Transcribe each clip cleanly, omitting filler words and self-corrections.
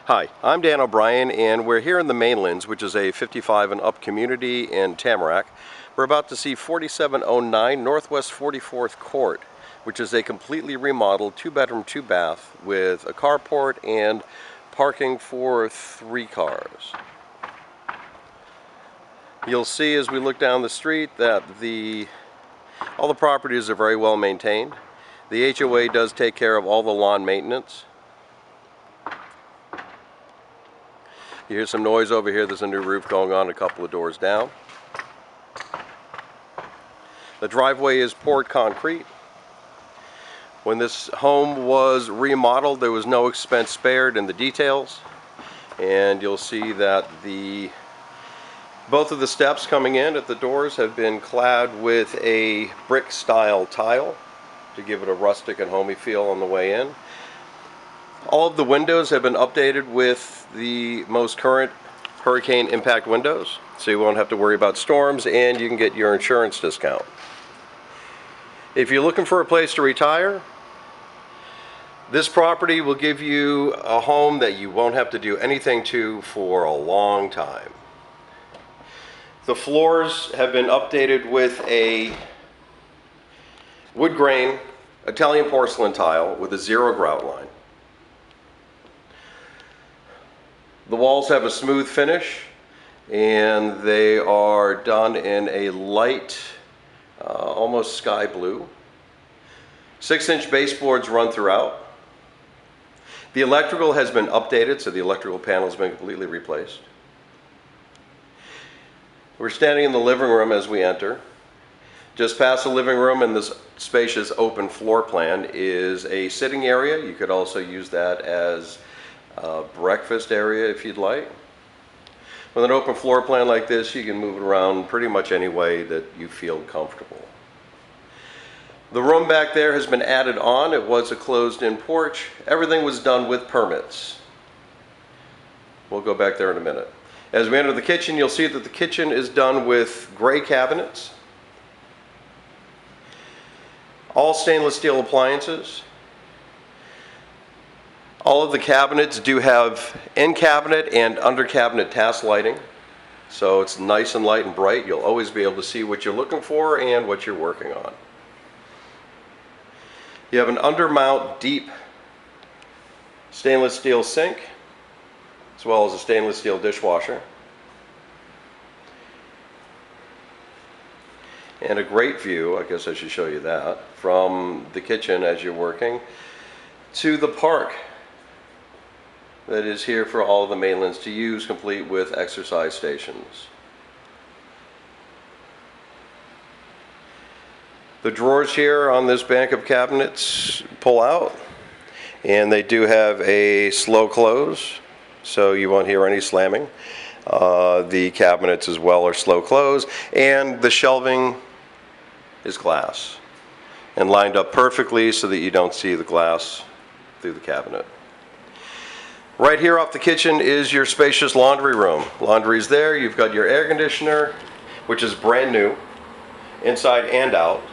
Hi, I'm Dan O'Brien, and we're here in the Mainlands, which is a 55 and up community in Tamarac. We're about to see 4709 Northwest 44th Court, which is a completely remodeled 2-bedroom, 2-bath with a carport and parking for 3 cars. You'll see as we look down the street that all the properties are very well maintained. The HOA does take care of all the lawn maintenance. You hear some noise over here. There's a new roof going on a couple of doors down. The driveway is poured concrete. When this home was remodeled, there was no expense spared in the details. And you'll see that both of the steps coming in at the doors have been clad with a brick style tile to give it a rustic and homey feel on the way in. All of the windows have been updated with the most current hurricane impact windows, so you won't have to worry about storms, and you can get your insurance discount. If you're looking for a place to retire, this property will give you a home that you won't have to do anything to for a long time. The floors have been updated with a wood grain Italian porcelain tile with a 0 grout line. The walls have a smooth finish, and they are done in a light, almost sky blue. 6-inch baseboards run throughout. The electrical has been updated, so the electrical panel has been completely replaced. We're standing in the living room as we enter. Just past the living room in this spacious open floor plan is a sitting area. You could also use that as a breakfast area if you'd like. With an open floor plan like this, you can move it around pretty much any way that you feel comfortable. The room back there has been added on. It was a closed-in porch. Everything was done with permits. We'll go back there in a minute. As we enter the kitchen, you'll see that the kitchen is done with gray cabinets. All stainless steel appliances. All of the cabinets do have in-cabinet and under-cabinet task lighting, so it's nice and light and bright. You'll always be able to see what you're looking for and what you're working on. You have an undermount deep stainless steel sink, as well as a stainless steel dishwasher. And a great view, I guess I should show you that, from the kitchen as you're working to the park that is here for all of the Mainlands to use, complete with exercise stations. The drawers here on this bank of cabinets pull out, and they do have a slow close, so you won't hear any slamming. The cabinets as well are slow close, and the shelving is glass and lined up perfectly so that you don't see the glass through the cabinet. Right here off the kitchen is your spacious laundry room. Laundry's there. You've got your air conditioner, which is brand new, inside and out.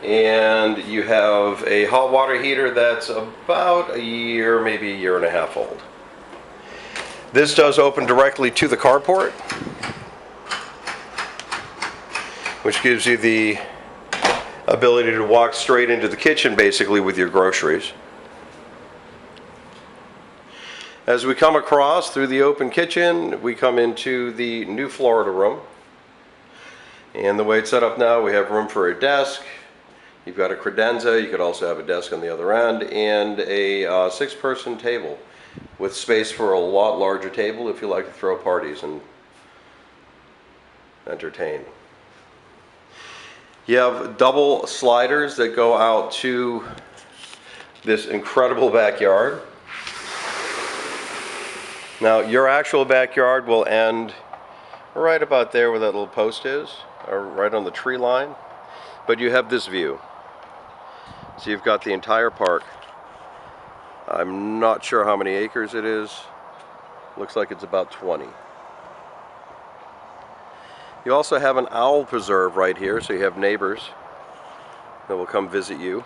And you have a hot water heater that's about a year, maybe a year and a half old. This does open directly to the carport, which gives you the ability to walk straight into the kitchen basically with your groceries. As we come across through the open kitchen, we come into the new Florida room. And the way it's set up now, we have room for a desk. You've got a credenza. You could also have a desk on the other end, and a 6-person table with space for a lot larger table if you like to throw parties and entertain. You have double sliders that go out to this incredible backyard. Now, your actual backyard will end right about there where that little post is, or right on the tree line. But you have this view. So you've got the entire park. I'm not sure how many acres it is. Looks like it's about 20. You also have an owl preserve right here, so you have neighbors that will come visit you.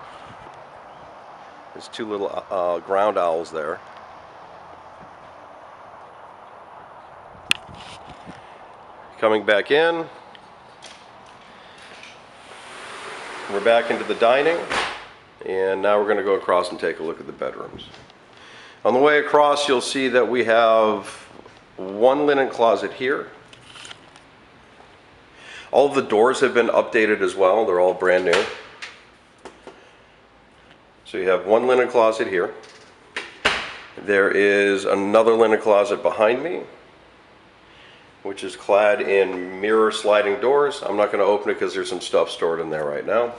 There's 2 little ground owls there. Coming back in, we're back into the dining, and now we're going to go across and take a look at the bedrooms. On the way across, you'll see that we have one linen closet here. All of the doors have been updated as well. They're all brand new. So you have one linen closet here. There is another linen closet behind me, which is clad in mirror sliding doors. I'm not going to open it because there's some stuff stored in there right now.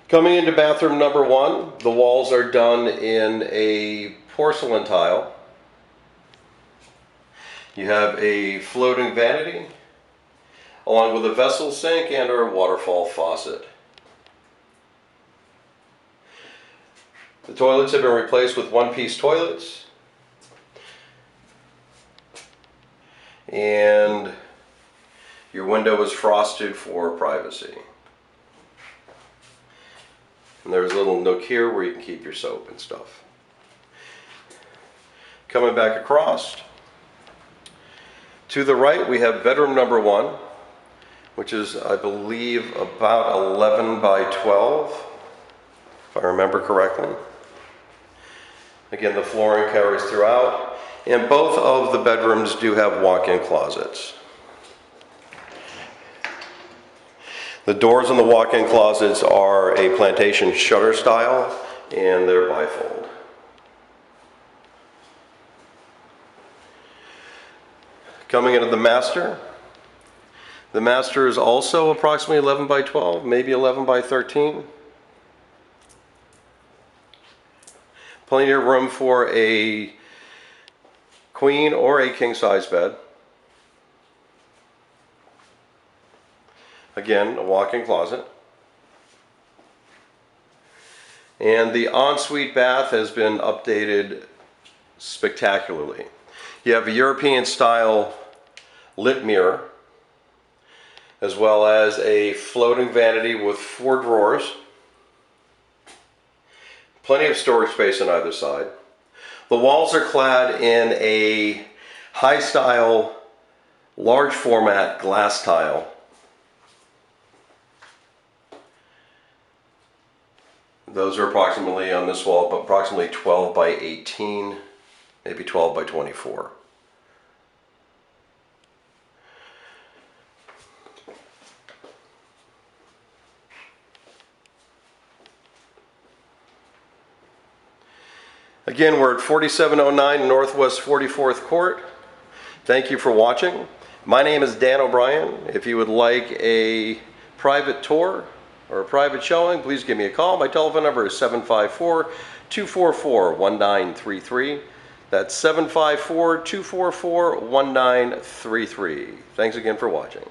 Coming into bathroom number one, the walls are done in a porcelain tile. You have a floating vanity, along with a vessel sink and a waterfall faucet. The toilets have been replaced with one-piece toilets. And your window is frosted for privacy. And there's a little nook here where you can keep your soap and stuff. Coming back across, to the right we have bedroom number one, which is, I believe, about 11 by 12, if I remember correctly. Again, the flooring carries throughout. And both of the bedrooms do have walk-in closets. The doors in the walk-in closets are a plantation shutter style, and they're bifold. Coming into the master. The master is also approximately 11 by 12, maybe 11 by 13. Plenty of room for a queen or a king size bed. Again, a walk-in closet. And the ensuite bath has been updated spectacularly. You have a European style lit mirror, as well as a floating vanity with 4 drawers. Plenty of storage space on either side. The walls are clad in a high style, large format glass tile. Those are approximately on this wall, but approximately 12 by 18, maybe 12 by 24. Again, we're at 4709 Northwest 44th Court. Thank you for watching. My name is Dan O'Brien. If you would like a private tour or a private showing, please give me a call. My telephone number is 754-244-1933. That's 754-244-1933. Thanks again for watching.